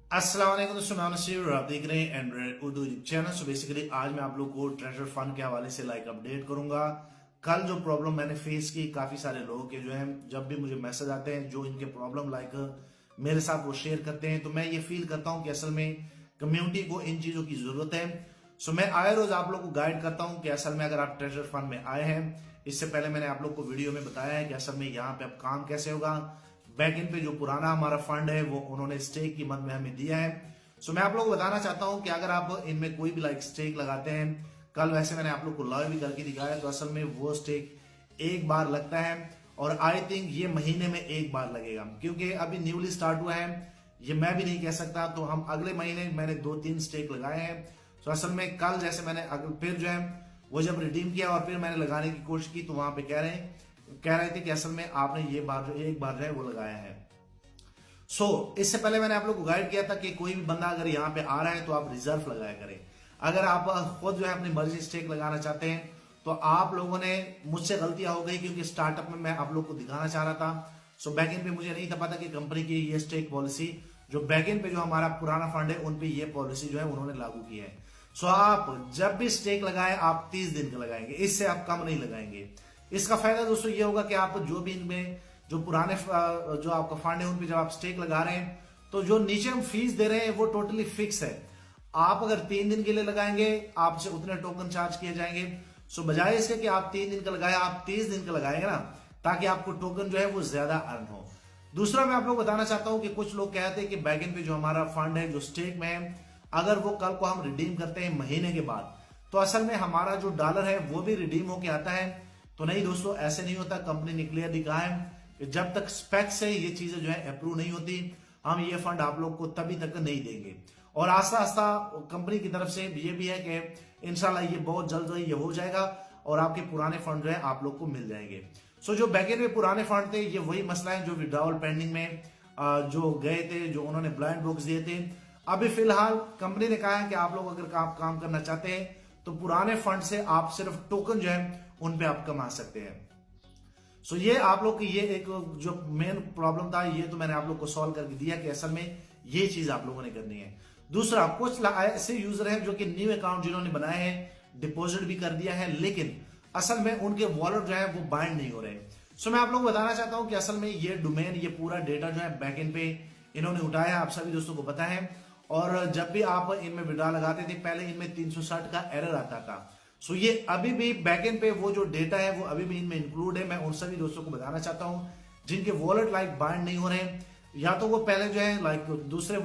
अस्सलाम वालेकुम दोस्तों, मैं नसीर और आप देख रहे हैं Android Urdu channel. So basically आज मैं आप लोग को ट्रेजर फंड के हवाले से अपडेट करूंगा। कल जो प्रॉब्लम मैंने फेस की, काफी सारे लोग के जो है जब भी मुझे मैसेज आते हैं जो इनके प्रॉब्लम मेरे साथ वो शेयर करते हैं, तो मैं ये फील करता हूँ कि असल में कम्युनिटी को इन चीजों की जरूरत है। सो मैं आए रोज आप लोग को गाइड करता हूँ कि असल में अगर आप ट्रेजर फंड में आए हैं, इससे पहले मैंने आप लोग को वीडियो में बताया है कि असल में यहाँ पे अब काम कैसे होगा। बैक एंड पे जो पुराना हमारा फंड है वो उन्होंने स्टेक की मद में हमें दिया है। सो मैं आप लोग को बताना चाहता हूं कि अगर आप इनमें कोई भी स्टेक लगाते हैं, कल वैसे मैंने आप लोग को लाइव भी करके दिखाया, तो असल में वो स्टेक एक बार लगता है और आई थिंक ये महीने में एक बार लगेगा, क्योंकि अभी न्यूली स्टार्ट हुआ है। ये मैं भी नहीं कह सकता, तो हम अगले महीने मैंने 2-3 स्टेक लगाए हैं। तो असल में कल जैसे मैंने फिर जो है वो जब रिडीम किया और फिर मैंने लगाने की कोशिश की, तो वहां पे कह रहे थे कि असल में आपने ये बार जो एक बार जो है वो लगाया है। इससे पहले मैंने आप लोग को गाइड किया था कि कोई भी बंदा अगर यहाँ पे आ रहा है तो आप रिजर्व लगाया करें। अगर आप खुद जो है अपनी मर्जी स्टेक लगाना चाहते हैं, तो आप लोगों ने मुझसे गलतियां हो गई, क्योंकि स्टार्टअप में मैं आप लोग को दिखाना चाह रहा था। बैकएंड पे मुझे नहीं था पता कि कंपनी की ये स्टेक पॉलिसी, जो बैकएंड पे जो हमारा पुराना फंड है उन पे ये पॉलिसी जो है उन्होंने लागू की है। आप जब भी स्टेक लगाए आप 30 दिन का लगाएंगे, इससे आप कम नहीं लगाएंगे। इसका फायदा दोस्तों ये होगा कि आप जो भी इनमें जो पुराने जो आपका फंड है उन पे जब आप स्टेक लगा रहे हैं, तो जो नीचे हम फीस दे रहे हैं वो टोटली फिक्स है। आप अगर 3 दिन के लिए लगाएंगे आपसे उतने टोकन चार्ज किए जाएंगे। बजाय इसके कि आप 3 दिन का लगाए, आप 30 दिन का लगाएंगे ना, ताकि आपको टोकन जो है वो ज्यादा अर्न हो। दूसरा मैं आप लोग बताना चाहता हूं कि कुछ लोग कहते हैं कि बैकएंड पे जो हमारा फंड है जो स्टेक में है, अगर वो कल को हम रिडीम करते हैं महीने के बाद, तो असल में हमारा जो डॉलर है वो भी रिडीम होके आता है। तो नहीं दोस्तों, ऐसे नहीं होता। कंपनी ने क्लियर दिखा है कि जब तक स्पेक से ये चीजें जो है अप्रूव नहीं होती, हम ये फंड आप लोग को तभी तक नहीं देंगे। और आस्ता आस्ता कंपनी की तरफ से ये भी है कि इंशाल्लाह ये बहुत जल्द ये हो जाएगा और आपके पुराने फंड जो है आप लोग को मिल जाएंगे। जो बैकएंड में पुराने फंड थे, ये वही मसला है जो विड्रॉवल पेंडिंग में जो गए थे, जो उन्होंने ब्लाइंड बॉक्स दिए थे। अभी फिलहाल कंपनी ने कहा है कि आप लोग अगर काम करना चाहते हैं तो पुराने फंड से आप सिर्फ टोकन जो है उन पे आप कमा सकते हैं। ये आप लोग की ये एक जो मेन प्रॉब्लम था, ये तो मैंने आप लोग को सॉल्व करके दिया कि असल में ये चीज आप लोगों ने करनी है। दूसरा, कुछ ऐसे यूजर हैं जो कि न्यू अकाउंट जिन्होंने बनाए हैं, डिपॉजिट भी कर दिया है, लेकिन असल में उनके वॉलेट जो है वो बाइंड नहीं हो रहे। मैं आप लोग को बताना चाहता हूं कि असल में ये डोमेन, ये पूरा डेटा जो है बैकएंड पे इन्होंने उठाया, आप सभी दोस्तों को पता है। और जब भी आप इनमें विड्रॉ लगाते थे, पहले इनमें 360 का एरर आता था। ये अभी भी बैकएंड पे वो जो डेटा है वो अभी भी इनमें इंक्लूड है। मैं उन सभी दोस्तों को बताना चाहता हूं जिनके वॉलेट बाइंड नहीं हो रहे हैं, या तो वो पहले जो है दूसरे